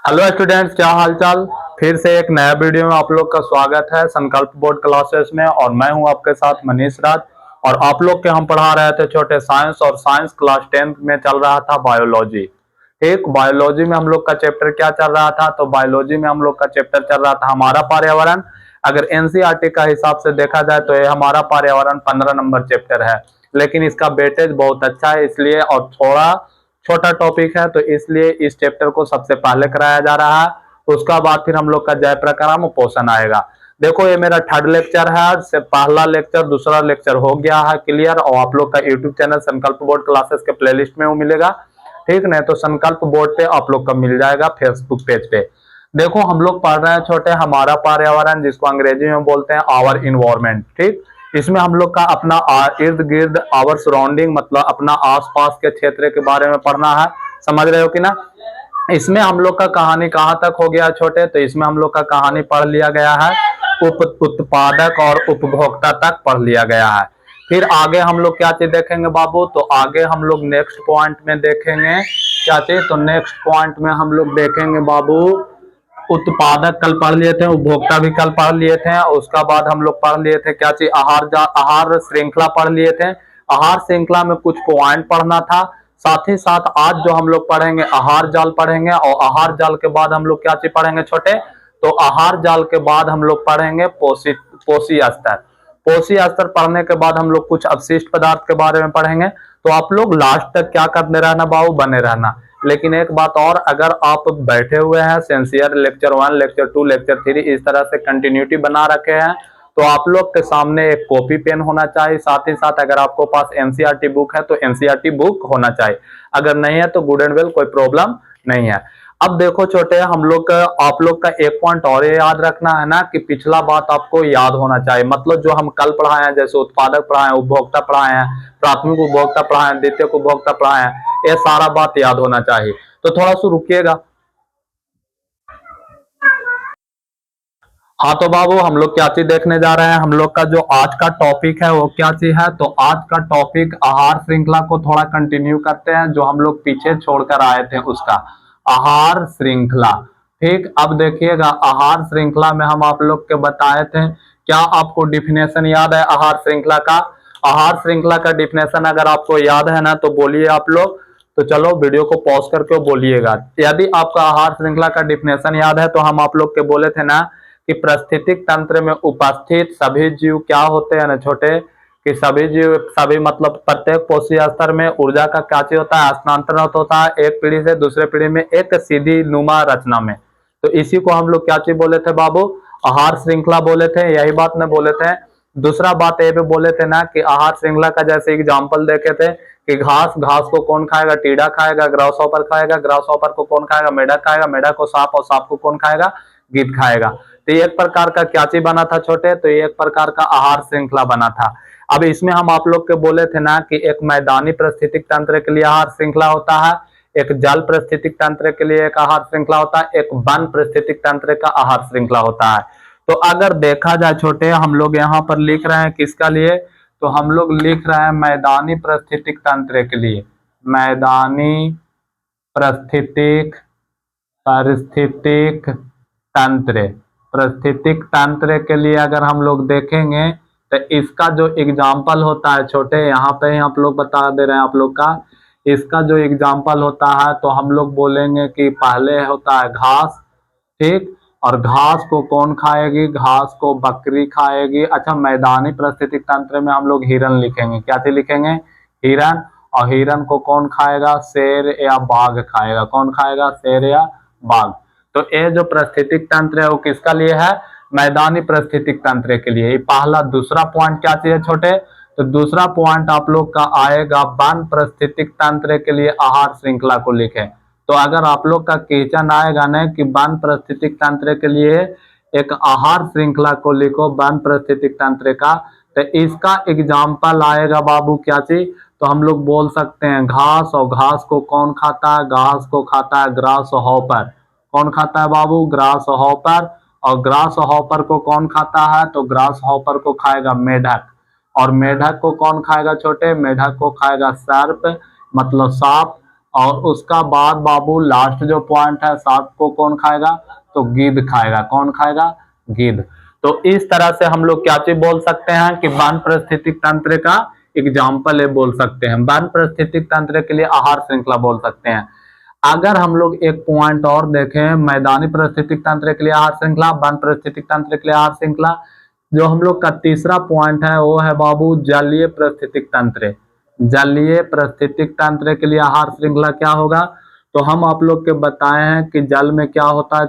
Hello students, क्या हालचाल। फिर से एक नया वीडियो में आप लोग का स्वागत है संकल्प बोर्ड क्लासेस में। और मैं हूं आपके साथ मनीष राज। और आप लोग के हम पढ़ा रहे थे छोटे साइंस, और साइंस क्लास 10th में चल रहा था बायोलॉजी। ठीक, बायोलॉजी में हम लोग का चैप्टर क्या चल रहा था, तो बायोलॉजी में हम लोग का चैप्टर चल रहा था हमारा पर्यावरण। अगर एनसीईआरटी का हिसाब से देखा जाए तो ये हमारा पर्यावरण 15 नंबर चैप्टर है, लेकिन इसका वेटेज बहुत अच्छा है इसलिए, और थोड़ा छोटा टॉपिक है तो इसलिए इस चैप्टर को सबसे पहले कराया जा रहा है। उसका बाद फिर हम लोग का जय प्रक्रम पोषण आएगा। देखो, ये मेरा थर्ड लेक्चर है। से पहला लेक्चर दूसरा लेक्चर हो गया है क्लियर, और आप लोग का यूट्यूब चैनल संकल्प बोर्ड क्लासेस के प्लेलिस्ट में वो मिलेगा। ठीक, नहीं तो संकल्प बोर्ड पे आप लोग का मिल जाएगा फेसबुक पेज पे। देखो, हम लोग पढ़ रहे हैं छोटे हमारा पर्यावरण, जिसको अंग्रेजी में बोलते हैं आवर इन्वायरमेंट। ठीक, इसमें हम लोग का अपना इर्द गिर्द आवर सराउंडिंग, मतलब अपना आसपास के क्षेत्र के बारे में पढ़ना है। समझ रहे हो कि ना। इसमें हम लोग का कहानी कहाँ तक हो गया छोटे, तो इसमें हम लोग का कहानी पढ़ लिया गया है उत्पादक और उपभोक्ता तक पढ़ लिया गया है। फिर आगे हम लोग क्या चीज देखेंगे बाबू, तो आगे हम लोग नेक्स्ट पॉइंट में देखेंगे क्या चीज, तो नेक्स्ट पॉइंट में हम लोग देखेंगे बाबू उत्पादक कल पढ़ लिए थे, उपभोक्ता भी कल पढ़ लिए थे। उसका बाद हम लोग पढ़ लिए थे क्या चीज, आहार श्रृंखला पढ़ लिए थे। आहार श्रृंखला में कुछ पॉइंट पढ़ना था। साथ ही साथ आज जो हम लोग पढ़ेंगे आहार जाल पढ़ेंगे, और आहार जाल के बाद हम लोग क्या चीज पढ़ेंगे छोटे, तो आहार जाल के बाद हम लोग पढ़ेंगे पोषी स्तर। पोषी स्तर पढ़ने के बाद हम लोग कुछ अवशिष्ट पदार्थ के बारे में पढ़ेंगे। तो आप लोग लास्ट तक क्या करने रहना बाबू, बने रहना। लेकिन एक बात और, अगर आप बैठे हुए हैं सिंसियर लेक्चर 1 लेक्चर 2 लेक्चर 3 इस तरह से कंटिन्यूटी बना रखे हैं, तो आप लोग के सामने एक कॉपी पेन होना चाहिए। साथ ही साथ अगर आपको पास एनसीईआरटी बुक है तो एनसीईआरटी बुक होना चाहिए। अगर नहीं है तो गुड एंड वेल, कोई प्रॉब्लम नहीं है। अब देखो छोटे, हम लोग का आप लोग का एक पॉइंट और ये याद रखना है ना, कि पिछला बात आपको याद होना चाहिए। मतलब जो हम कल पढ़ाए हैं, जैसे उत्पादक पढ़ाए हैं, उपभोक्ता पढ़ाए हैं, प्राथमिक उपभोक्ता पढ़ाए हैं, द्वितीयक उपभोक्ता पढ़ाए हैं, ये सारा बात याद होना चाहिए। तो थोड़ा सा रुकिएगा। हाँ तो बाबू, हम लोग क्या चीज देखने जा रहे हैं, हम लोग का जो आज का टॉपिक है वो क्या चीज है, तो आज का टॉपिक आहार श्रृंखला को थोड़ा कंटिन्यू करते हैं, जो हम लोग पीछे छोड़कर आए थे उसका आहार श्रृंखला। ठीक, अब देखिएगा आहार श्रृंखला में हम आप लोग के बताए थे, क्या आपको डिफिनेशन याद है आहार श्रृंखला का। आहार श्रृंखला का डिफिनेशन अगर आपको याद है ना तो बोलिए आप लोग। तो चलो वीडियो को पॉज करके बोलिएगा। यदि आपका आहार श्रृंखला का डिफिनेशन याद है तो हम आप लोग के बोले थे ना कि पारिस्थितिक तंत्र में उपस्थित सभी जीव क्या होते हैं ना छोटे, कि सभी जीव, सभी मतलब प्रत्येक कोशीय स्तर में ऊर्जा का क्या चीज होता है, हस्तांतरण होता है एक पीढ़ी से दूसरे पीढ़ी में एक सीधी नुमा रचना में। तो इसी को हम लोग क्या चीज बोले थे बाबू, आहार श्रृंखला बोले थे। यही बात में बोले थे। दूसरा बात ये भी बोले थे ना कि आहार श्रृंखला का जैसे एग्जाम्पल देखे थे कि घास, घास को कौन खाएगा, टीडा खाएगा, ग्रास हॉपर खाएगा, ग्रास हॉपर को कौन खाएगा, मेढक खाएगा, मेढक को सांप, और सांप को कौन खाएगा, गिद्ध खाएगा। तो ये एक प्रकार का क्या चीज बना था छोटे, तो ये एक प्रकार का आहार श्रृंखला बना था। अब इसमें हम आप लोग के बोले थे ना कि एक मैदानी पारिस्थितिक तंत्र के लिए आहार श्रृंखला होता है, एक जल पारिस्थितिक तंत्र के लिए एक आहार श्रृंखला होता है, एक वन पारिस्थितिक तंत्र का आहार श्रृंखला होता है। तो अगर देखा जाए छोटे, हम लोग यहाँ पर लिख रहे हैं किसका लिए, तो हम लोग लिख रहे हैं मैदानी पारिस्थितिक तंत्र के लिए। मैदानी पारिस्थितिक पारिस्थितिक तंत्र, पारिस्थितिक तंत्र के लिए अगर हम लोग देखेंगे तो इसका जो एग्जाम्पल होता है छोटे, यहाँ पे ही आप लोग बता दे रहे हैं आप लोग का, इसका जो एग्जाम्पल होता है तो हम लोग बोलेंगे कि पहले होता है घास। ठीक, और घास को कौन खाएगी, घास को बकरी खाएगी। अच्छा, मैदानी पारिस्थितिक तंत्र में हम लोग हिरन लिखेंगे, क्या चीज लिखेंगे, हिरन। और हिरन को कौन खाएगा, शेर या बाघ खाएगा। कौन खाएगा, शेर या बाघ। तो ये जो पारिस्थितिक तंत्र है वो किसका लिए है, मैदानी पारिस्थितिक तंत्र के लिए। ये पहला। दूसरा पॉइंट क्या चाहिए छोटे, तो दूसरा पॉइंट आप लोग का आएगा वन पारिस्थितिक तंत्र के लिए आहार श्रृंखला को लिखे। तो अगर आप लोग का क्वेश्चन आएगा ना कि वन पारिस्थितिक तंत्र के लिए एक आहार श्रृंखला को लिखो वन पारिस्थितिक तंत्र का, तो इसका एग्जाम्पल आएगा बाबू क्या चीज, तो हम लोग बोल सकते हैं घास। और घास को कौन खाता है, घास को खाता है ग्रास हॉपर। कौन खाता है बाबू, ग्रास हॉपर। और ग्रास हॉपर को कौन खाता है, तो ग्रास हॉपर को खाएगा मेढक। और मेढक को कौन खाएगा छोटे, मेढक को खाएगा सर्प, मतलब सांप। और उसका बाद बाबू लास्ट जो पॉइंट है 7 को कौन खाएगा, तो गिद्ध खाएगा। कौन खाएगा, गिद्ध। तो इस तरह से हम लोग क्या चीज बोल सकते हैं कि वन पारिस्थितिक तंत्र का एग्जाम्पल है बोल सकते हैं। वन पारिस्थितिक तंत्र के लिए आहार श्रृंखला बोल सकते हैं। अगर हम लोग एक पॉइंट और देखें, मैदानी पारिस्थितिक तंत्र के लिए आहार श्रृंखला, वन पारिस्थितिक तंत्र के लिए आहार श्रृंखला, जो हम लोग का तीसरा पॉइंट है वो है बाबू जलीय पारिस्थितिक तंत्र। जलीय पारिस्थितिक तंत्र के लिए आहार श्रृंखला क्या होगा, तो हम आप लोग के बताए हैं कि जल में क्या होता है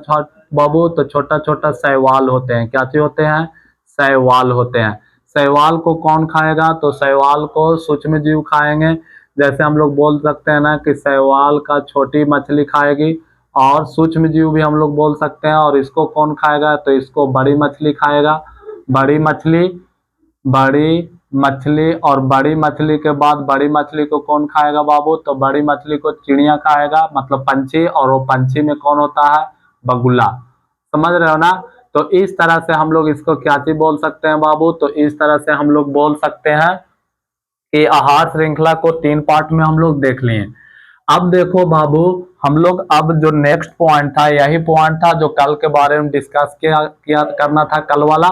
बाबू, तो छोटा छोटा शैवाल होते हैं। क्या चीज होते हैं, शैवाल होते हैं। शैवाल को कौन खाएगा, तो शैवाल को सूक्ष्म जीव खाएंगे। जैसे हम लोग बोल सकते हैं ना कि शैवाल का छोटी मछली खाएगी, और सूक्ष्म जीव भी हम लोग बोल सकते हैं। और इसको कौन खाएगा, तो इसको बड़ी मछली खाएगा। बड़ी मछली, बड़ी मछली, और बड़ी मछली के बाद बड़ी मछली को कौन खाएगा बाबू, तो बड़ी मछली को चिड़िया खाएगा, मतलब पंछी। और वो पंछी में कौन होता है, बगुला। समझ रहे हो ना। तो इस तरह से हम लोग इसको क्या चीज बोल सकते हैं बाबू, तो इस तरह से हम लोग बोल सकते हैं कि आहार श्रृंखला को 3 पार्ट में हम लोग देख लिए। अब देखो बाबू, हम लोग अब जो नेक्स्ट पॉइंट था, यही पॉइंट था जो कल के बारे में डिस्कस किया करना था, कल वाला।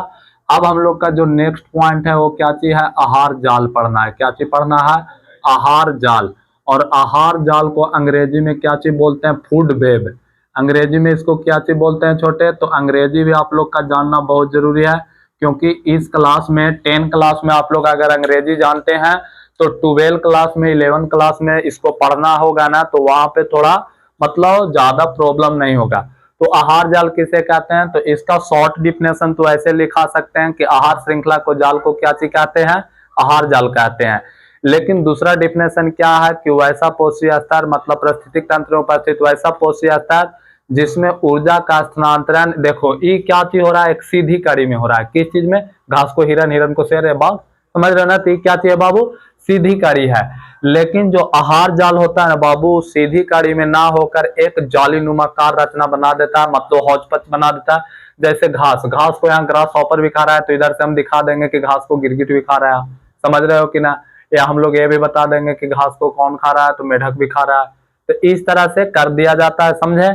अब हम लोग का जो नेक्स्ट पॉइंट है वो क्या चीज है, आहार जाल पढ़ना है। क्या चीज पढ़ना है, आहार जाल। और आहार जाल को अंग्रेजी में क्या चीज बोलते हैं, फूड वेब। अंग्रेजी में इसको क्या चीज बोलते हैं छोटे, तो अंग्रेजी भी आप लोग का जानना बहुत जरूरी है, क्योंकि इस क्लास में 10 क्लास में आप लोग अगर अंग्रेजी जानते हैं तो 12 क्लास में, 11 क्लास में इसको पढ़ना होगा ना, तो वहां पे थोड़ा मतलब ज्यादा प्रॉब्लम नहीं होगा। तो आहार जाल किसे कहते हैं, तो इसका शॉर्ट डिफिनेशन तो ऐसे लिखा सकते हैं कि आहार श्रृंखला को जाल को क्या चीज कहते हैं, आहार जाल कहते हैं। लेकिन दूसरा डिफिनेशन क्या है कि वैसा पोषी स्तर, मतलब पारिस्थितिक तंत्र में उपस्थित वैसा पोषी स्तर जिसमें ऊर्जा का स्थानांतरण, देखो ये क्या चीज हो रहा है, एक सीधी कड़ी में हो रहा है। किस चीज में, घास को हिरन, हिरन को शेर है बाबू, समझ रहे हो ना। तो क्या चाहिए बाबू, सीधी कड़ी है। लेकिन जो आहार जाल होता है ना बाबू, सीधी कड़ी में ना होकर एक जाली नुमाकार रचना बना देता है, मतलब हौच-पच बना देता है। जैसे घास, घास को यहाँ ग्रास हॉपर भी खा रहा है, तो इधर से हम दिखा देंगे कि घास को गिरगिट भी खा रहा है। समझ रहे हो कि ना। या हम लोग ये भी बता देंगे कि घास को कौन खा रहा है, तो मेढक भी खा रहा है। तो इस तरह से कर दिया जाता है, समझे।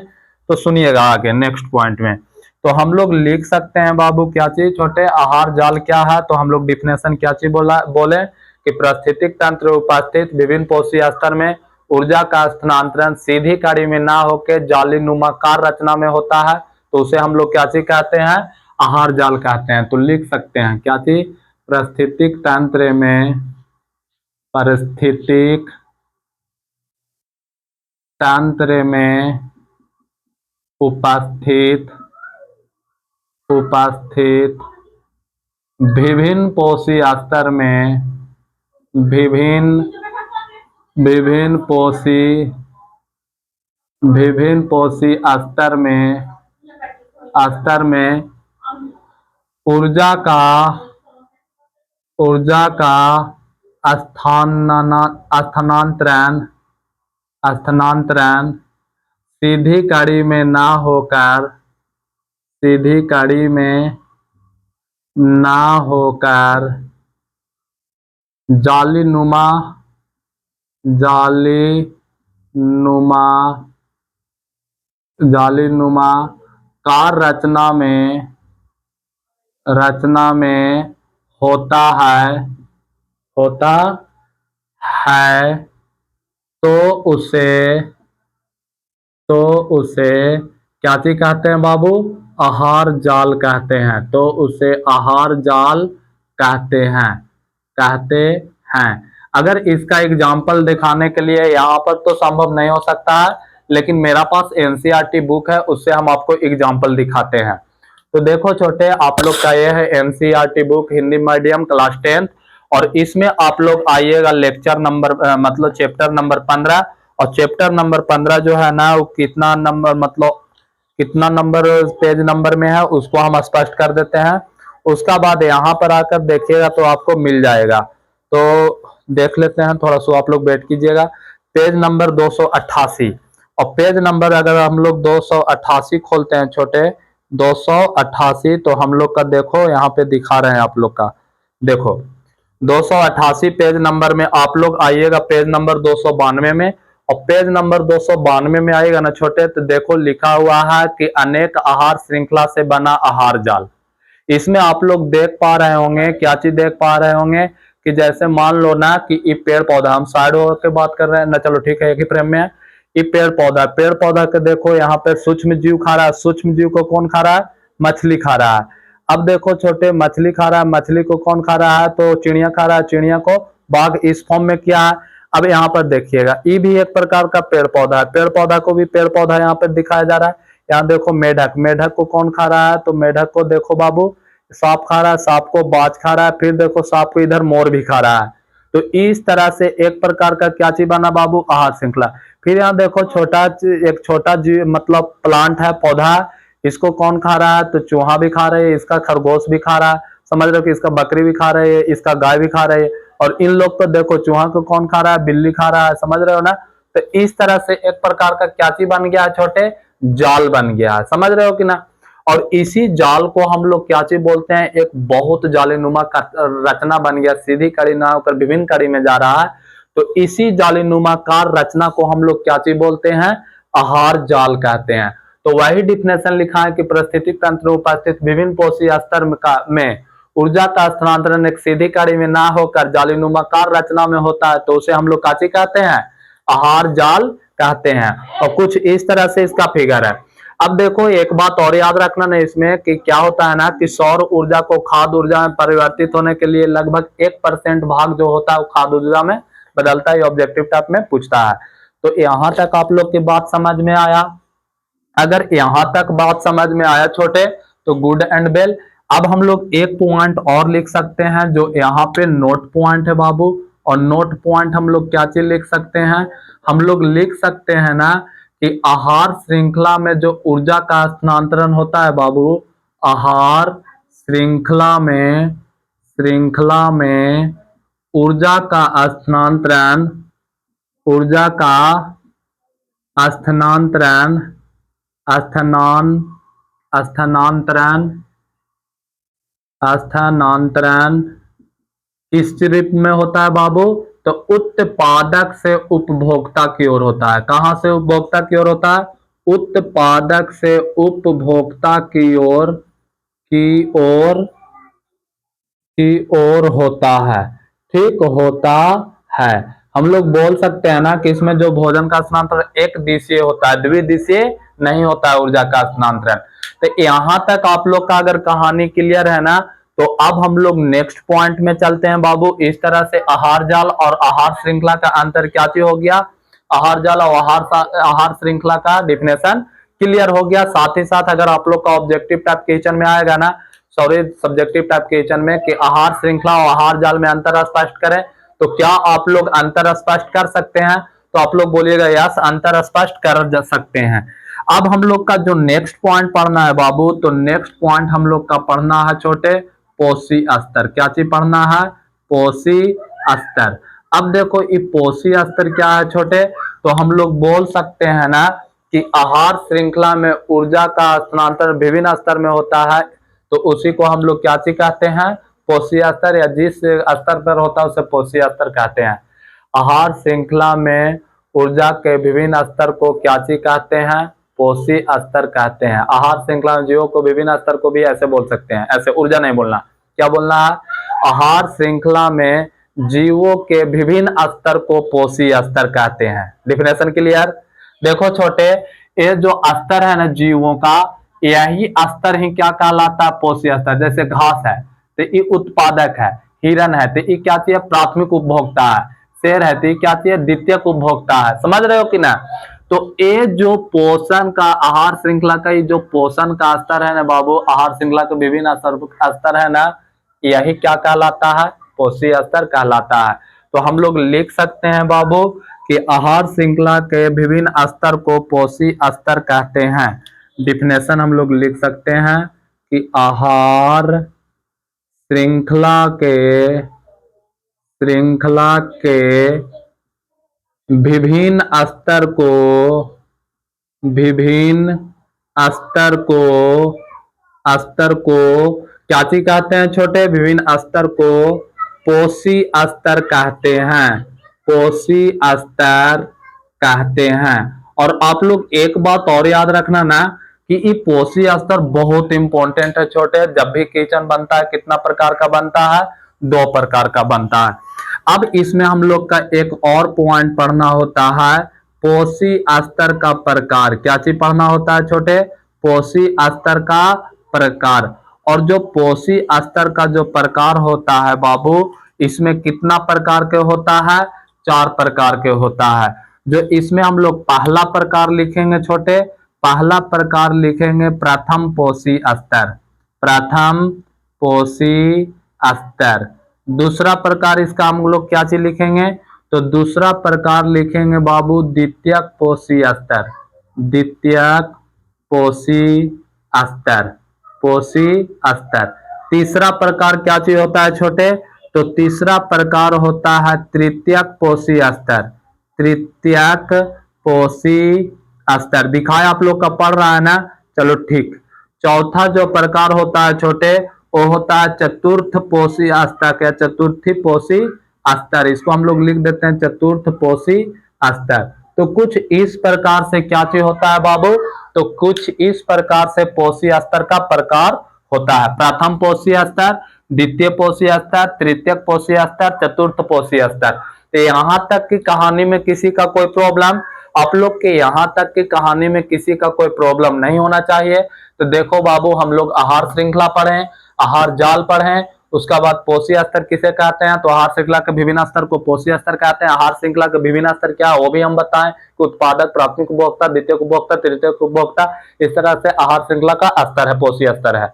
तो सुनिएगा आगे नेक्स्ट पॉइंट में। तो हम लोग लिख सकते हैं बाबू क्या चीज छोटे, आहार जाल क्या है, तो हम लोग डिफिनेशन क्या चीज बोले कि पारिस्थितिक तंत्र उपस्थित विभिन्न पोषी स्तर में ऊर्जा का स्थानांतरण सीधी कड़ी में ना होकर जाली नुमाकार रचना में होता है, तो उसे हम लोग क्या चीज कहते हैं, आहार जाल कहते हैं। तो लिख सकते हैं क्या चीज, पारिस्थितिक तंत्र में, पारिस्थितिक तंत्र में उपस्थित विभिन्न पोषी स्तर में, विभिन्न पोषी स्तर में ऊर्जा का स्थानांतरण सीधी कड़ी में ना होकर, सीधी कड़ी में ना होकर जाली नुमा कार रचना में होता है, तो उसे क्या चीज कहते हैं बाबू, आहार जाल कहते हैं। तो उसे आहार जाल कहते हैं। अगर इसका एग्जाम्पल दिखाने के लिए यहाँ पर तो संभव नहीं हो सकता है, लेकिन मेरा पास एनसीईआरटी बुक है, उससे हम आपको एग्जाम्पल दिखाते हैं। तो देखो छोटे, आप लोग का ये है NCERT book Hindi medium class 10, और इसमें आप लोग आइएगा लेक्चर नंबर मतलब चैप्टर नंबर 15। और चैप्टर नंबर 15 जो है ना, वो कितना नंबर, मतलब कितना नंबर पेज नंबर में है उसको हम स्पष्ट कर देते हैं। उसका बाद यहाँ पर आकर देखिएगा तो आपको मिल जाएगा। तो देख लेते हैं, थोड़ा सा आप लोग वेट कीजिएगा। पेज नंबर 288, और पेज नंबर अगर हम लोग 288 खोलते हैं छोटे, 288, तो हम लोग का देखो यहाँ पे दिखा रहे हैं आप लोग का, देखो 288 पेज नंबर में आप लोग आइएगा पेज नंबर 292 में, और पेज नंबर 292 में आएगा ना छोटे, तो देखो लिखा हुआ है कि अनेक आहार श्रृंखला से बना आहार जाल। इसमें आप लोग देख पा रहे होंगे, क्या चीज देख पा रहे होंगे कि जैसे मान लो ना कि ये पेड़ पौधा, हम साइड होकर बात कर रहे हैं ना, चलो ठीक है एक ही फ्रेम में है। ये पेड़ पौधा, पेड़ पौधा के देखो यहाँ पे सूक्ष्म जीव खा रहा है। सूक्ष्म जीव को कौन खा रहा है? मछली खा रहा है। अब देखो छोटे, मछली खा रहा है, मछली को कौन खा रहा है? तो चिड़िया खा रहा है, चिड़िया को बाघ इस फॉर्म में किया है। अब यहाँ पर देखिएगा, ये भी एक प्रकार का पेड़ पौधा है, पेड़ पौधा को भी पेड़ पौधा यहाँ पर दिखाया जा रहा है। यहाँ देखो मेढक, मेढक को कौन खा रहा है? तो मेढक को देखो बाबू सांप खा रहा है, सांप को बाज खा रहा है, फिर देखो सांप को इधर मोर भी खा रहा है। तो इस तरह से एक प्रकार का क्या चीज बना बाबू? आहार श्रृंखला। फिर यहाँ देखो छोटा, एक छोटा जीव मतलब प्लांट है, पौधा, इसको कौन खा रहा है? तो चूहा भी खा रहे है, इसका खरगोश भी खा रहा है, समझ रहे हो कि इसका बकरी भी खा रही है, इसका गाय भी खा रही है। और इन लोग को देखो, चूहा को कौन खा रहा है? बिल्ली खा रहा है, समझ रहे हो ना। तो इस तरह से एक प्रकार का क्या चीज बन गया है छोटे? जाल बन गया है, समझ रहे हो कि ना। और इसी जाल को हम लोग क्या चीज बोलते हैं? एक बहुत जालीनुमा का रचना बन गया, सीधी कड़ी ना होकर विभिन्न कड़ी में जा रहा है। तो इसी जालीनुमाकार रचना को हम लोग क्या चीज बोलते हैं? आहार जाल कहते हैं। तो वही डिफिनेशन लिखा है कि परिस्थितिक तंत्र में उपस्थित विभिन्न पोषी स्तर में ऊर्जा का स्थानांतरण एक सीधी कड़ी में ना होकर जालीनुमाकार रचना में होता है, तो उसे हम लोग क्या चीज कहते हैं? आहार जाल कहते हैं। और कुछ इस तरह से इसका फिगर है। अब देखो एक बात और याद रखना ना इसमें कि क्या होता है ना कि सौर ऊर्जा को खाद्य ऊर्जा में परिवर्तित होने के लिए लगभग 1% भाग जो होता है वो खाद्य ऊर्जा में बदलता है। ऑब्जेक्टिव टाइप में पूछता है। तो यहां तक आप लोग की बात समझ में आया? अगर यहां तक बात समझ में आया छोटे, तो गुड एंड वेल। अब हम लोग एक पॉइंट और लिख सकते हैं जो यहाँ पे नोट पॉइंट है बाबू। और नोट पॉइंट हम लोग क्या चीज लिख सकते हैं? हम लोग लिख सकते हैं ना कि आहार श्रृंखला में जो ऊर्जा का स्थानांतरण होता है बाबू, आहार श्रृंखला में ऊर्जा का स्थानांतरण, ऊर्जा का स्थानांतरण स्थानांतरण किस रूप में होता है बाबू? तो उत्पादक से उपभोक्ता की ओर होता है। कहां से उपभोक्ता की ओर होता है? उत्पादक से उपभोक्ता की ओर होता है। ठीक होता है। हम लोग बोल सकते हैं ना कि इसमें जो भोजन का स्थानांतरण एक दिशीय होता है, द्विदिशीय नहीं होता है ऊर्जा का स्थानांतरण। तो यहां तक आप लोग का अगर कहानी क्लियर है ना, तो अब हम लोग नेक्स्ट पॉइंट में चलते हैं बाबू। इस तरह से आहार जाल और आहार श्रृंखला का अंतर क्या चीज हो गया? आहार जाल और आहार श्रृंखला का डिफिनेशन क्लियर हो गया। साथ ही साथ अगर आप लोग का ऑब्जेक्टिव टाइप क्वेश्चन में आएगा ना, सॉरी सब्जेक्टिव टाइप क्वेश्चन में कि आहार श्रृंखला और आहार जाल में अंतर स्पष्ट करें, तो क्या आप लोग अंतर स्पष्ट कर सकते हैं? तो आप लोग बोलिएगा यस, अंतर स्पष्ट कर सकते हैं। अब हम लोग का जो नेक्स्ट पॉइंट पढ़ना है बाबू, तो नेक्स्ट पॉइंट हम लोग का पढ़ना है छोटे पोषी स्तर। क्या चीज पढ़ना है? पोषी स्तर। अब देखो ये पोषी स्तर क्या है छोटे? तो हम लोग बोल सकते हैं ना कि आहार श्रृंखला में ऊर्जा का स्थानांतरण विभिन्न स्तर में होता है, तो उसी को हम लोग क्या चीज कहते हैं? पोषी स्तर, या जिस स्तर पर होता है उसे पोषी स्तर कहते हैं। आहार श्रृंखला में ऊर्जा के विभिन्न स्तर को क्या चीज कहते हैं? पोषी स्तर कहते हैं। आहार श्रृंखला में जीवों को विभिन्न स्तर को भी ऐसे बोल सकते हैं, ऐसे ऊर्जा नहीं बोलना। क्या बोलना है? आहार श्रृंखला में जीवों के विभिन्न स्तर को पोषी स्तर कहते हैं। Definition clear? देखो छोटे, ये जो स्तर है ना जीवों का, यही स्तर ही क्या कहलाता है? पोषी स्तर। जैसे घास है तो ये उत्पादक है, हिरण है तो ये क्या चाहिए? प्राथमिक उपभोक्ता है, शेर है तो ये क्या चाहिए? द्वितीयक उपभोक्ता है। समझ रहे हो कि ना। तो ये जो पोषण का, आहार श्रृंखला का ये जो पोषण का स्तर है ना बाबू, आहार श्रृंखला के विभिन्न स्तर है ना, यही क्या कहलाता है? पोषी स्तर कहलाता है। तो हम लोग लिख सकते हैं बाबू कि आहार श्रृंखला के विभिन्न स्तर को पोषी स्तर कहते हैं। डिफिनेशन हम लोग लिख सकते हैं कि आहार श्रृंखला के विभिन्न स्तर को क्या चीज कहते हैं छोटे? विभिन्न स्तर को पोषी स्तर कहते हैं। पोषी स्तर कहते हैं। और आप लोग एक बात और याद रखना ना कि ये पोषी स्तर बहुत इंपॉर्टेंट है छोटे। जब भी किचन बनता है कितना प्रकार का बनता है, 2 प्रकार का बनता है। अब इसमें हम लोग का एक और पॉइंट पढ़ना होता है, पोषी स्तर का प्रकार। क्या चीज पढ़ना होता है छोटे? पोषी स्तर का प्रकार। और जो पोषी स्तर का जो प्रकार होता है बाबू, इसमें कितना प्रकार के होता है? 4 प्रकार के होता है। जो इसमें हम लोग पहला प्रकार लिखेंगे छोटे, पहला प्रकार लिखेंगे प्रथम पोषी स्तर, प्रथम पोषी स्तर। दूसरा प्रकार इसका हम लोग क्या चीज लिखेंगे? तो दूसरा प्रकार लिखेंगे बाबू द्वितीयक पोषी स्तर, द्वितीयक पोषी स्तर, पोषी स्तर। तीसरा प्रकार क्या चीज होता है छोटे? तो तीसरा प्रकार होता है तृतीयक पोषी स्तर, तृतीयक पोषी स्तर। दिखाए आप लोग का पढ़ रहा है ना? चलो ठीक। चौथा जो प्रकार होता है छोटे, वो होता है चतुर्थ पोषी स्तर या चतुर्थी पोषी स्तर। इसको हम लोग लिख देते हैं चतुर्थ पोषी स्तर। तो कुछ इस प्रकार से क्या चीज होता है बाबू? तो कुछ इस प्रकार से पोषी स्तर का प्रकार होता है। प्रथम पोषी स्तर, द्वितीय पोषी स्तर, तृतीय पोषी स्तर, चतुर्थ पोषी स्तर। तो यहां तक की कहानी में किसी का कोई प्रॉब्लम? आप लोग के यहां तक की कहानी में किसी का कोई प्रॉब्लम नहीं होना चाहिए। तो देखो बाबू, हम लोग आहार श्रृंखला पढ़े, आहार जाल पढ़े, उसका बाद पोषी स्तर किसे कहते हैं? तो आहार श्रृंखला के विभिन्न स्तर को पोषी स्तर कहते हैं। आहार श्रृंखला के विभिन्न स्तर क्या है वो भी हम बताएं कि उत्पादक, प्राथमिक उपभोक्ता, द्वितीय उपभोक्ता, तृतीय उपभोक्ता। इस तरह से आहार श्रृंखला का स्तर है, पोषी स्तर है।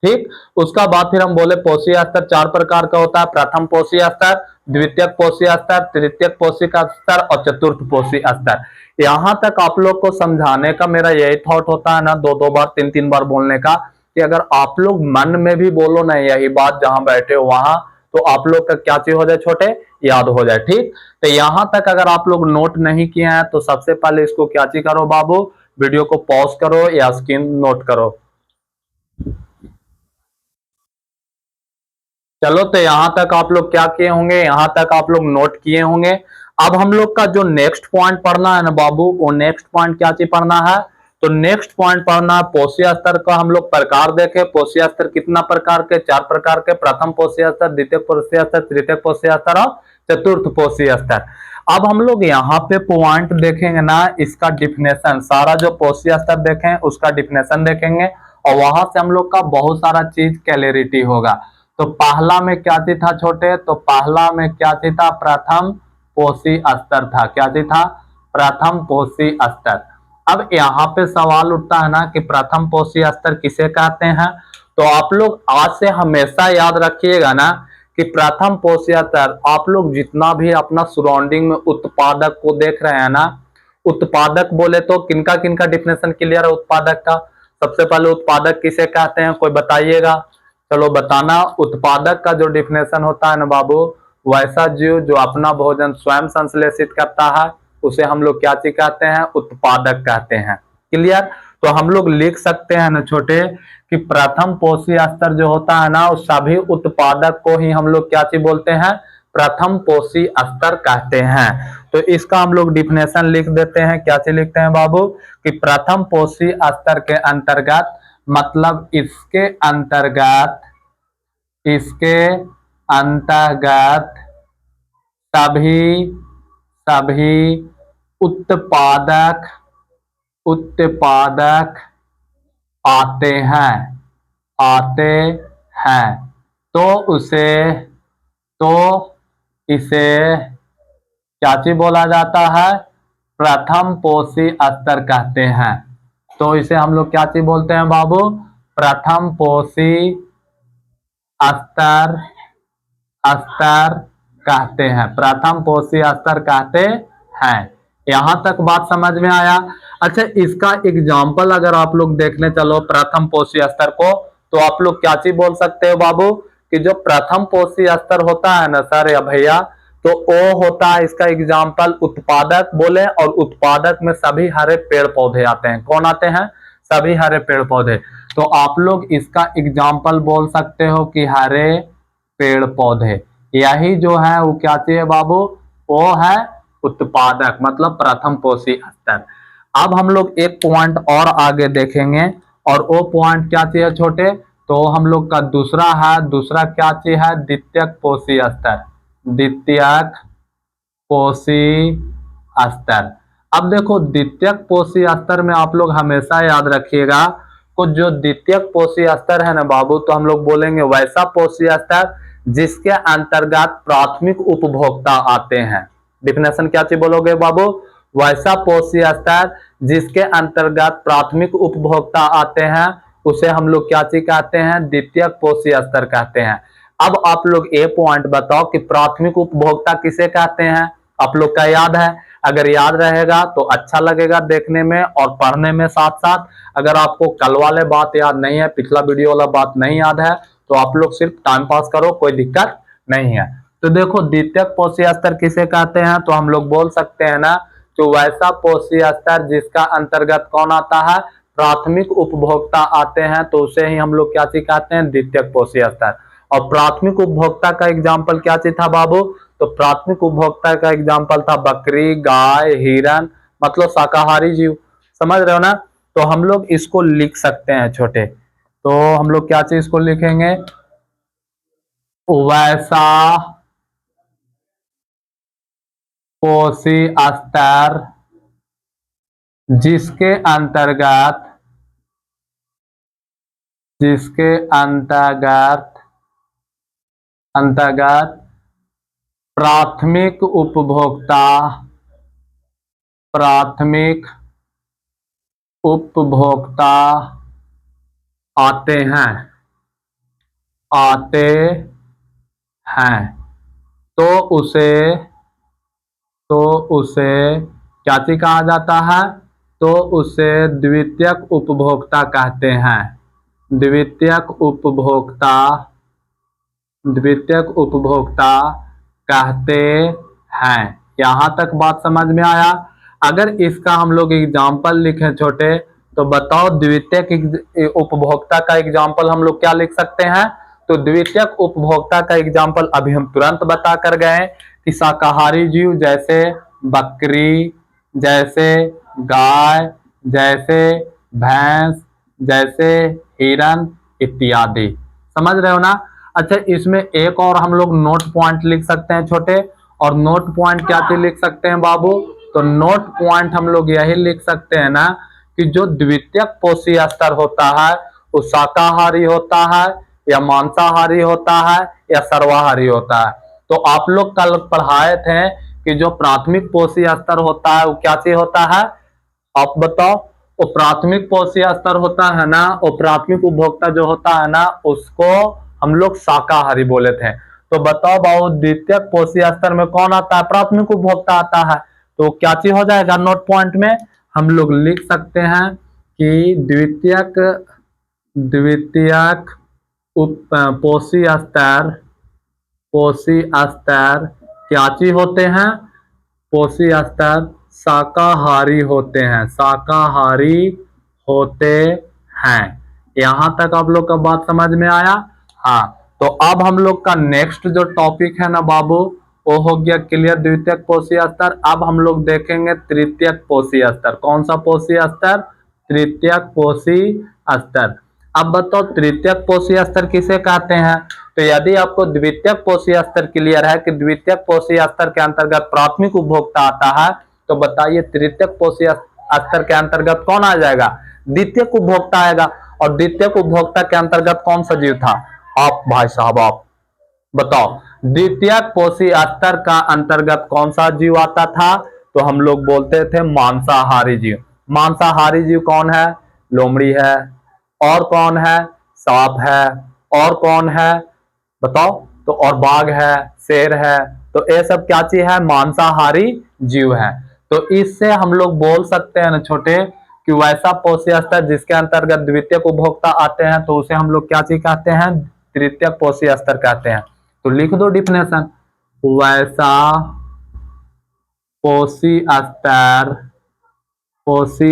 ठीक। उसका बाद फिर हम बोले पोषी स्तर 4 प्रकार का होता है, प्रथम पोषी स्तर, द्वितीय पोषी स्तर, तृतीय पोषी स्तर और चतुर्थ पोषी स्तर। यहां तक आप लोग को समझाने का मेरा यही थॉट होता है ना, 2-2 बार 3-3 बार बोलने का, कि अगर आप लोग मन में भी बोलो ना यही बात जहां बैठे हो वहां, तो आप लोग का क्या चीज हो जाए छोटे? याद हो जाए। ठीक। तो यहां तक अगर आप लोग नोट नहीं किए हैं तो सबसे पहले इसको क्या चीज करो बाबू, वीडियो को पॉज करो या स्क्रीन नोट करो। चलो, तो यहां तक आप लोग क्या किए होंगे? यहां तक आप लोग नोट किए होंगे। अब हम लोग का जो नेक्स्ट पॉइंट पढ़ना है ना बाबू, वो नेक्स्ट पॉइंट क्या चीज पढ़ना है? तो नेक्स्ट पॉइंट पढ़ना है पोषी स्तर का। हम लोग प्रकार देखे, पोषी स्तर कितना प्रकार के? 4 प्रकार के, प्रथम पोषी स्तर, द्वितीय पोषी स्तर, तृतीय पोषी स्तर और चतुर्थ पोषी स्तर। अब हम लोग यहाँ पे पॉइंट देखेंगे ना, इसका डिफिनेशन, सारा जो पोषी स्तर देखें उसका डिफिनेशन देखेंगे और वहां से हम लोग का बहुत सारा चीज क्लैरिटी होगा। तो पहला में क्या चीज था छोटे? तो पहला में क्या चीज था? प्रथम पोषी स्तर था। क्या चीज था? प्रथम पोषी स्तर। अब यहाँ पे सवाल उठता है ना कि प्रथम पोषी स्तर किसे कहते हैं? तो आप लोग आज से हमेशा याद रखिएगा ना कि प्रथम पोषी स्तर, आप लोग जितना भी अपना सराउंडिंग में उत्पादक को देख रहे हैं ना, उत्पादक बोले तो किनका किनका डिफिनेशन क्लियर है उत्पादक का? सबसे पहले उत्पादक किसे कहते हैं, कोई बताइएगा? चलो बताना। उत्पादक का जो डिफिनेशन होता है ना बाबू, वैसा जीव जो अपना भोजन स्वयं संश्लेषित करता है उसे हम लोग क्या चीज कहते हैं? उत्पादक कहते हैं। क्लियर? तो हम लोग लिख सकते हैं ना छोटे कि प्रथम पोषी स्तर जो होता है ना, उस सभी उत्पादक को ही हम लोग क्या चीज बोलते हैं? प्रथम पोषी स्तर कहते हैं। तो इसका हम लोग डिफिनेशन लिख देते हैं। क्या चीज लिखते हैं बाबू? कि प्रथम पोषी स्तर के अंतर्गत, मतलब इसके अंतर्गत सभी सभी उत्पादक आते हैं तो इसे क्या चीज बोला जाता है? प्रथम पोषी स्तर कहते हैं। तो इसे हम लोग क्या चीज बोलते हैं बाबू? प्रथम पोषी स्तर कहते हैं, प्रथम पोषी स्तर कहते हैं। यहां तक बात समझ में आया? अच्छा, इसका एग्जाम्पल अगर आप लोग देखने चलो प्रथम पोषी स्तर को, तो आप लोग क्या चीज बोल सकते हो बाबू? कि जो प्रथम पोषी स्तर होता है ना सर या भैया, तो वो होता है, इसका एग्जाम्पल उत्पादक बोले, और उत्पादक में सभी हरे पेड़ पौधे आते हैं। कौन आते हैं? सभी हरे पेड़ पौधे। तो आप लोग इसका एग्जाम्पल बोल सकते हो कि हरे पेड़ पौधे। यही जो है वो क्या चाहिए बाबू? वो है उत्पादक मतलब प्रथम पोषी स्तर। अब हम लोग एक पॉइंट और आगे देखेंगे, और वो पॉइंट क्या चीज है छोटे, तो हम लोग का दूसरा है, दूसरा क्या चीज है, द्वितीयक पोषी स्तर, द्वितीयक पोषी स्तर। अब देखो द्वितीयक पोषी स्तर में आप लोग हमेशा याद रखिएगा, कुछ जो द्वितीयक पोषी स्तर है ना बाबू, तो हम लोग बोलेंगे वैसा पोषी स्तर जिसके अंतर्गत प्राथमिक उपभोक्ता आते हैं। डिफिनेशन क्या चीज बोलोगे बाबू, वैसा पोषी स्तर जिसके अंतर्गत प्राथमिक उपभोक्ता आते हैं उसे हम लोग क्या चीज कहते हैं, द्वितीयक पोषी स्तर कहते हैं। अब आप लोग ये पॉइंट बताओ कि प्राथमिक उपभोक्ता किसे कहते हैं, आप लोग का याद है? अगर याद रहेगा तो अच्छा लगेगा देखने में और पढ़ने में साथ साथ। अगर आपको कल वाले बात याद नहीं है, पिछला वीडियो वाला बात नहीं याद है, तो आप लोग सिर्फ टाइम पास करो, कोई दिक्कत नहीं है। तो देखो द्वितीयक पोषी स्तर किसे कहते हैं, तो हम लोग बोल सकते हैं ना, तो वैसा पोषी स्तर जिसका अंतर्गत कौन आता है, प्राथमिक उपभोक्ता आते हैं, तो उसे ही हम लोग क्या चीज कहते हैं, द्वितीयक पोषी स्तर। और प्राथमिक उपभोक्ता का एग्जाम्पल क्या चीज था बाबू, तो प्राथमिक उपभोक्ता का एग्जाम्पल था बकरी, गाय, हिरन, मतलब शाकाहारी जीव। समझ रहे हो ना? तो हम लोग इसको लिख सकते हैं छोटे, तो हम लोग क्या चीज को लिखेंगे, वैसा पोषी स्तर जिसके अंतर्गत अंतर्गत प्राथमिक उपभोक्ता आते हैं, तो उसे क्या चीज कहा जाता है, तो उसे द्वितीयक उपभोक्ता कहते हैं। द्वितीयक उपभोक्ता कहते हैं। यहां तक बात समझ में आया? अगर इसका हम लोग एग्जाम्पल लिखें छोटे, तो बताओ द्वितीयक उपभोक्ता का एग्जाम्पल हम लोग क्या लिख सकते हैं, तो द्वितीयक उपभोक्ता का एग्जाम्पल अभी हम तुरंत बता कर गए कि शाकाहारी जीव जैसे बकरी, जैसे गाय, जैसे भैंस, जैसे हिरन इत्यादि। समझ रहे हो ना? अच्छा, इसमें एक और हम लोग नोट पॉइंट लिख सकते हैं छोटे, और नोट पॉइंट क्या चीज लिख सकते हैं बाबू, तो नोट पॉइंट हम लोग यही लिख सकते हैं ना कि जो द्वितीयक पोषी स्तर होता है वो शाकाहारी होता है या मांसाहारी होता है या सर्वाहारी होता है। तो आप लोग कल पढ़ाए थे कि जो प्राथमिक पोषी स्तर होता है वो क्या चीज होता है, आप बताओ। वो प्राथमिक पोषी स्तर होता है ना, वो प्राथमिक उपभोक्ता जो होता है ना, उसको हम लोग शाकाहारी बोले थे। तो बताओ बाबू द्वितीयक पोषी स्तर में कौन आता है, प्राथमिक उपभोक्ता आता है, तो क्या चीज हो जाएगा, नोट पॉइंट में हम लोग लिख सकते हैं कि द्वितीयक पोषी स्तर क्या चीज होते हैं, पोषी स्तर शाकाहारी होते हैं, शाकाहारी होते हैं। यहां तक आप लोग का बात समझ में आया? हाँ, तो अब हम लोग का नेक्स्ट जो टॉपिक है ना बाबू, वो हो गया क्लियर द्वितीयक पोषी स्तर। अब हम लोग देखेंगे तृतीयक पोषी स्तर। कौन सा पोषी स्तर, तृतीयक पोषी स्तर। अब बताओ तृतीयक पोषी स्तर किसे कहते हैं, तो यदि आपको द्वितीयक पोषी स्तर क्लियर है कि द्वितीयक पोषी स्तर के अंतर्गत प्राथमिक उपभोक्ता आता है, तो बताइए तृतीयक पोषी स्तर के अंतर्गत कौन आ जाएगा, द्वितीयक उपभोक्ता आएगा। और द्वितीयक उपभोक्ता के अंतर्गत कौन सा जीव था, आप भाई साहब आप बताओ, द्वितीयक पोषी स्तर का अंतर्गत कौन सा जीव आता था, तो हम लोग बोलते थे मांसाहारी जीव। मांसाहारी जीव कौन है, लोमड़ी है, और कौन है, सांप है, और कौन है बताओ, तो और बाघ है, शेर है, तो ये सब क्या चीज है, मांसाहारी जीव है। तो इससे हम लोग बोल सकते हैं ना छोटे कि वैसा पोषी स्तर जिसके अंतर्गत द्वितीयक उपभोक्ता आते हैं, तो उसे हम लोग क्या चीज कहते हैं, तृतीयक पोषी स्तर कहते हैं। तो लिख दो डिफिनेशन, वैसा पोषी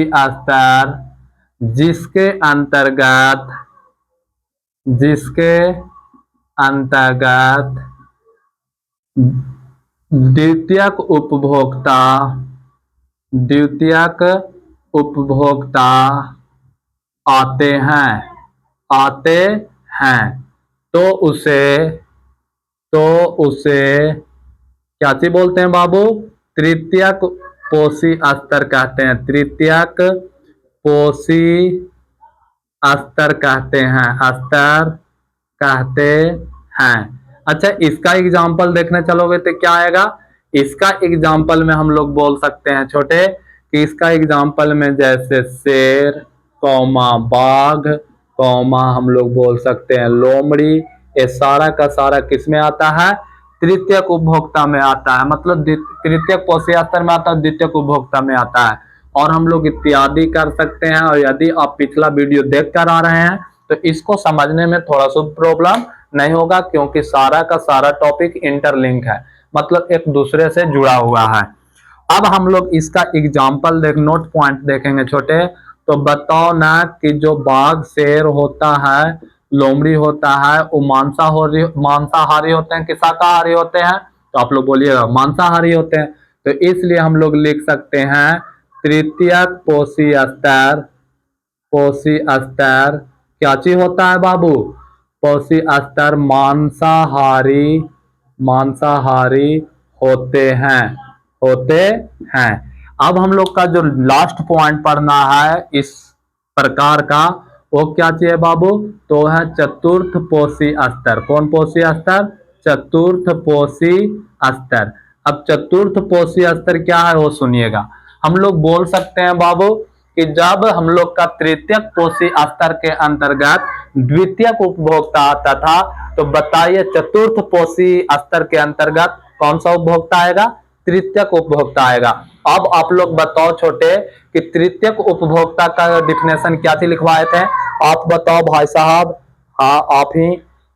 स्तर जिसके अंतर्गत द्वितीयक उपभोक्ता, द्वितीयक उपभोक्ता आते हैं, आते हैं, तो उसे, तो उसे क्या चीज बोलते हैं बाबू? तृतीयक पोषी स्तर कहते हैं, तृतीयक पोषी स्तर कहते हैं, स्तर कहते हैं। अच्छा, इसका एग्जाम्पल देखने चलोगे तो क्या आएगा? इसका एग्जाम्पल में हम लोग बोल सकते हैं छोटे कि इसका एग्जाम्पल में जैसे शेर, कौमा बाघ, कौमा हम लोग बोल सकते हैं लोमड़ी, ये सारा का सारा किस में आता है? तृतीयक उपभोक्ता में आता है, मतलब तृतीयक पोषी स्तर में आता है, द्वितीयक उपभोक्ता में आता है। और हम लोग इत्यादि कर सकते हैं। और यदि आप पिछला वीडियो देख कर आ रहे हैं तो इसको समझने में थोड़ा सा प्रॉब्लम नहीं होगा, क्योंकि सारा का सारा टॉपिक इंटरलिंक है, मतलब एक दूसरे से जुड़ा हुआ है। अब हम लोग इसका एग्जाम्पल देख, नोट पॉइंट देखेंगे छोटे। तो बताओ ना कि जो बाघ, शेर होता है, लोमड़ी होता है, वो मांसाहारी होते हैं कि शाकाहारी होते हैं? तो आप लोग बोलिएगा मांसाहारी होते हैं। तो इसलिए हम लोग लिख सकते हैं तृतीयक पोषी स्तर, पोषी स्तर क्या चीज होता है बाबू? पोषी स्तर मांसाहारी, मांसाहारी होते हैं, होते हैं। अब हम लोग का जो लास्ट पॉइंट पढ़ना है इस प्रकार का, वो क्या चाहिए बाबू? तो है चतुर्थ पोषी स्तर। कौन पोषी स्तर? चतुर्थ पोषी स्तर। अब चतुर्थ पोषी स्तर क्या है वो सुनिएगा। हम लोग बोल सकते हैं बाबू कि जब हम लोग का तृतीयक पोषी स्तर के अंतर्गत द्वितीयक उपभोक्ता आता था, तो बताइए चतुर्थ पोषी स्तर के अंतर्गत कौन सा उपभोक्ता आएगा? तृतीयक उपभोक्ता आएगा। अब आप लोग बताओ छोटे कि तृतीयक उपभोक्ता का डिफिनेशन क्या थी लिखवाए थे? आप बताओ भाई साहब। हाँ, आप ही।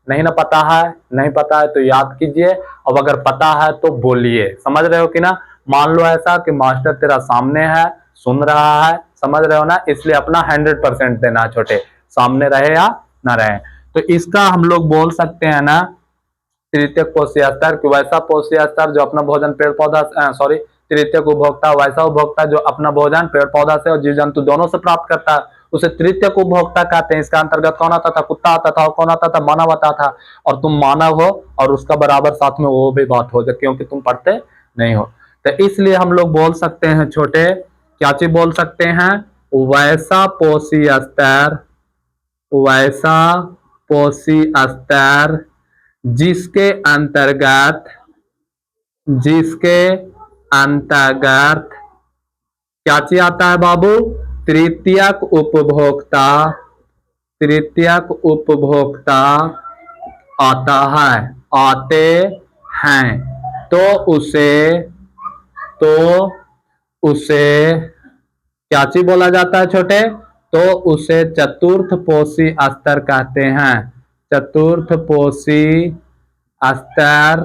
नहीं ना पता है? नहीं पता है तो याद कीजिए, अब अगर पता है तो बोलिए। समझ रहे हो कि ना? मान लो ऐसा कि मास्टर तेरा सामने है, सुन रहा है, समझ रहे हो ना? इसलिए अपना 100% देना छोटे, सामने रहे या ना रहे। तो इसका हम लोग बोल सकते हैं ना तृतीयक पोषी स्तर कि वैसा पोषी स्तर जो अपना भोजन पेड़ पौधा, सॉरी, तृतीयक उपभोक्ता वैसा उपभोक्ता जो अपना भोजन पेड़ पौधा से और जीव जंतु दोनों से प्राप्त करता है, उसे तृतीयक उपभोक्ता कहते हैं। इसका अंतर्गत कौन आता था? कुत्ता आता था। और कौन आता था? मानव आता था। और तुम मानव हो और उसका बराबर साथ में वो भी बात हो जाए, क्योंकि तुम पढ़ते नहीं हो। तो इसलिए हम लोग बोल सकते हैं छोटे, क्या चीज बोल सकते हैं? वैसा पोषी स्तर, वैसा पोषी स्तर जिसके अंतर्गत, जिसके अंतर्गत क्या चीज आता है बाबू? तृतीयक उपभोक्ता, तृतीयक उपभोक्ता आता है, आते हैं। तो उसे, तो उसे क्या चीज बोला जाता है छोटे? तो उसे चतुर्थ पोषी स्तर कहते हैं, चतुर्थ पोषी स्तर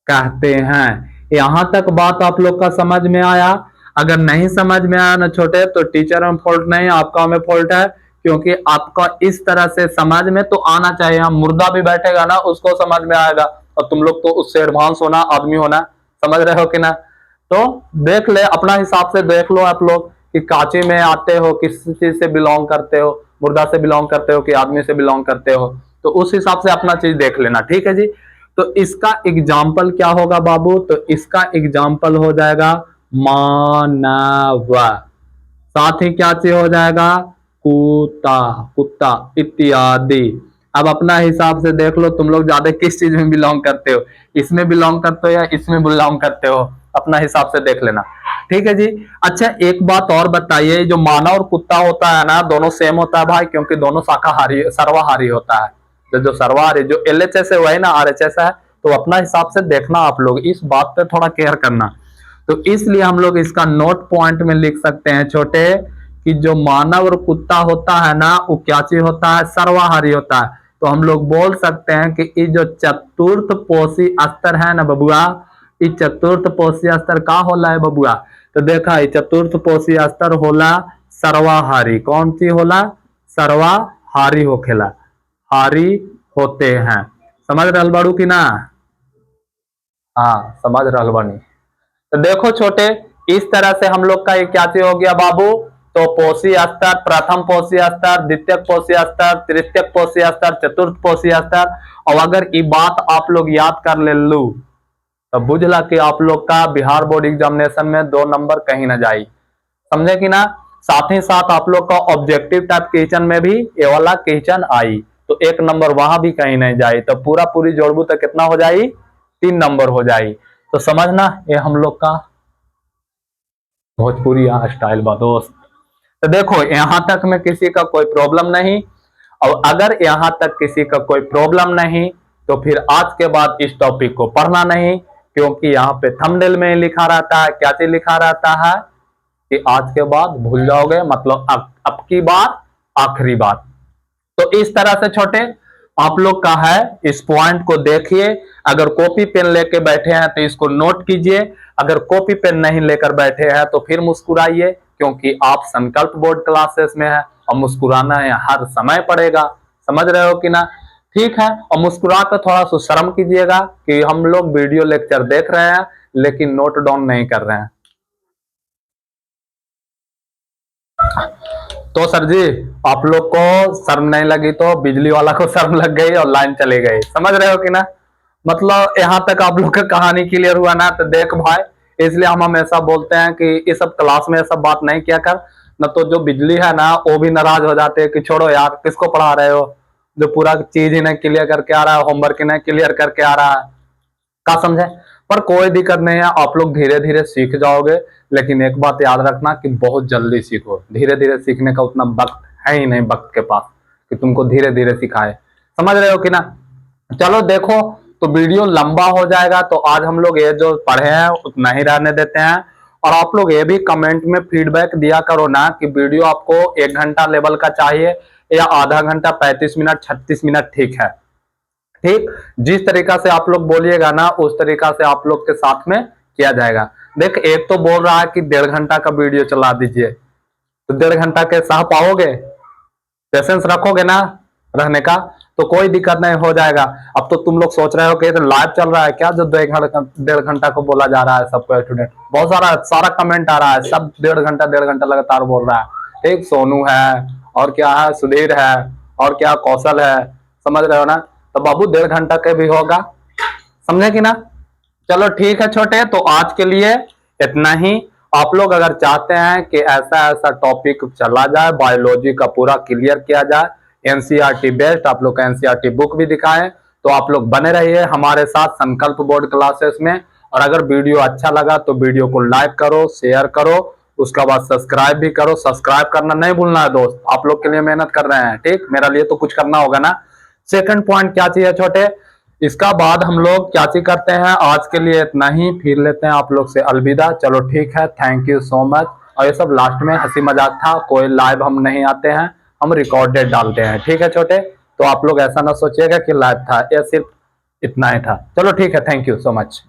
कहते हैं। यहां तक बात आप लोग का समझ में आया? अगर नहीं समझ में आया ना छोटे, तो टीचर में फॉल्ट नहीं, आपका में फॉल्ट है, क्योंकि आपका इस तरह से समझ में तो आना चाहिए। हम मुर्दा भी बैठेगा ना, उसको समझ में आएगा, और तुम लोग तो उससे एडवांस होना आदमी होना। समझ रहे हो कि ना? तो देख ले, अपना हिसाब से देख लो आप लोग कि काची में आते हो, किस चीज से बिलोंग करते हो, मुर्दा से बिलोंग करते हो कि आदमी से बिलोंग करते हो। तो उस हिसाब से अपना चीज देख लेना, ठीक है जी। तो इसका एग्जाम्पल क्या होगा बाबू? तो इसका एग्जाम्पल हो जाएगा मानव, साथ ही क्या चीज हो जाएगा? कुत्ता, कुत्ता इत्यादि। अब अपना हिसाब से देख लो तुम लोग ज्यादा किस चीज में बिलोंग करते हो, इसमें बिलोंग करते हो या इसमें बिलोंग करते हो, अपना हिसाब से देख लेना, ठीक है जी। अच्छा, एक बात और बताइए, जो मानव और कुत्ता होता है ना, दोनों सेम होता है भाई? क्योंकि दोनों शाकाहारी, सर्वाहारी होता है। जो सर्वाहारी, जो LHS है वही ना RHS है। तो अपना हिसाब से देखना, आप लोग इस बात पे थोड़ा केयर करना। तो इसलिए हम लोग इसका नोट पॉइंट में लिख सकते हैं छोटे कि जो मानव और कुत्ता होता है ना, वो क्या चीज होता है? सर्वाहारी होता है। तो हम लोग बोल सकते हैं कि ये जो चतुर्थ पोषी स्तर है ना बबुआ, ये चतुर्थ पोषी स्तर का होला है बबुआ? तो देखा, ये चतुर्थ पोषी स्तर होला सर्वाहारी। कौन सी होला? सर्वाहारी होखेला, हारी होते हैं। समझ रहे बाड़ू की ना? हाँ समझ रहा बनी। तो देखो छोटे, इस तरह से हम लोग का ये क्या चीज हो गया बाबू, तो पोषी स्तर, प्रथम पोषी स्तर, द्वितीय पोषी स्तर, तृतीय पोषी स्तर, चतुर्थ पोषी स्तर। और अगर ये बात आप लोग याद कर ले लू तो बुझला कि आप लोग का बिहार बोर्ड एग्जामिनेशन में 2 नंबर कहीं ना जाई, समझे कि ना। साथ ही साथ आप लोग का ऑब्जेक्टिव टाइप क्वेश्चन में भी ये वाला क्वेश्चन आई तो 1 नंबर वहां भी कहीं नहीं जाई, तो पूरा पूरी जोड़बू तो कितना हो जाई, 3 नंबर हो जाई। तो समझना ये हम लोग का भोजपुरी यहाँ स्टाइल बा दोस्त। तो देखो यहां तक में किसी का कोई प्रॉब्लम नहीं, और अगर यहां तक किसी का कोई प्रॉब्लम नहीं तो फिर आज के बाद इस टॉपिक को पढ़ना नहीं, क्योंकि यहाँ पे थंबनेल में लिखा रहता है, क्या चीज लिखा रहता है कि आज के बाद भूल जाओगे, मतलब अब की बार आखिरी बार। तो इस तरह से छोटे आप लोग का है, इस पॉइंट को देखिए। अगर कॉपी पेन लेके बैठे हैं तो इसको नोट कीजिए, अगर कॉपी पेन नहीं लेकर बैठे हैं तो फिर मुस्कुराइए, क्योंकि आप संकल्प बोर्ड क्लासेस में है और मुस्कुराना है हर समय पड़ेगा, समझ रहे हो कि ना। ठीक है, और मुस्कुरा कर थोड़ा सा शर्म कीजिएगा कि हम लोग वीडियो लेक्चर देख रहे हैं लेकिन नोट डाउन नहीं कर रहे हैं। तो सर जी आप लोग को शर्म नहीं लगी तो बिजली वाला को शर्म लग गई और लाइन चली गई, समझ रहे हो कि ना। मतलब यहां तक आप लोग का कहानी क्लियर हुआ ना। तो देख भाई, इसलिए हम हमेशा बोलते हैं कि ये सब क्लास में सब बात नहीं किया कर, न तो जो बिजली है ना वो भी नाराज हो जाते हैं कि छोड़ो यार किसको पढ़ा रहे हो, जो पूरा चीज ही नहीं क्लियर करके आ रहा है, होमवर्क ही नहीं क्लियर करके आ रहा है, का समझे। पर कोई दिक्कत नहीं है, आप लोग धीरे धीरे सीख जाओगे। लेकिन एक बात याद रखना कि बहुत जल्दी सीखो, धीरे धीरे सीखने का उतना वक्त है ही नहीं वक्त के पास कि तुमको धीरे धीरे सिखाए, समझ रहे हो कि ना। चलो देखो, तो वीडियो लंबा हो जाएगा तो आज हम लोग ये जो पढ़े हैं उतना ही रहने देते हैं। और आप लोग ये भी कमेंट में फीडबैक दिया करो ना कि वीडियो आपको 1 घंटा लेवल का चाहिए या आधा घंटा, 35 मिनट, 36 मिनट, ठीक है। ठीक, जिस तरीका से आप लोग बोलिएगा ना उस तरीका से आप लोग के साथ में किया जाएगा। देख एक तो बोल रहा है कि 1.5 घंटा का वीडियो चला दीजिए, तो 1.5 घंटा के सह पाओगे, पेशेंस रखोगे ना रहने का, तो कोई दिक्कत नहीं, हो जाएगा। अब तो तुम लोग सोच रहे हो कि तो लाइव चल रहा है क्या, जो 1.5 घंटा को बोला जा रहा है सबको, स्टूडेंट बहुत सारा कमेंट आ रहा है, सब 1.5 घंटा लगातार बोल रहा है। ठीक, सोनू है और क्या है, सुधीर है और क्या कौशल है, समझ रहे हो ना। तो बाबू 1.5 घंटा के भी होगा, समझे कि ना। चलो ठीक है छोटे, तो आज के लिए इतना ही। आप लोग अगर चाहते हैं कि ऐसा ऐसा टॉपिक चला जाए, बायोलॉजी का पूरा क्लियर किया जाए, एनसीईआरटी बेस्ड, आप लोग का एनसीईआरटी बुक भी दिखाएं, तो आप लोग बने रहिए हमारे साथ संकल्प बोर्ड क्लासेस में। और अगर वीडियो अच्छा लगा तो वीडियो को लाइक करो, शेयर करो, उसके बाद सब्सक्राइब भी करो। सब्सक्राइब करना नहीं भूलना है दोस्त, आप लोग के लिए मेहनत कर रहे हैं, ठीक, मेरा लिए तो कुछ करना होगा ना। सेकंड पॉइंट क्या चाहिए छोटे, इसका बाद हम लोग क्या चीज करते हैं, आज के लिए इतना ही, फिर लेते हैं आप लोग से अलविदा। चलो ठीक है, थैंक यू सो मच। और ये सब लास्ट में हंसी मजाक था, कोई लाइव हम नहीं आते हैं, हम रिकॉर्डेड डालते हैं, ठीक है छोटे। तो आप लोग ऐसा ना सोचिएगा कि लाइव था, ये सिर्फ इतना ही था। चलो ठीक है, थैंक यू सो मच।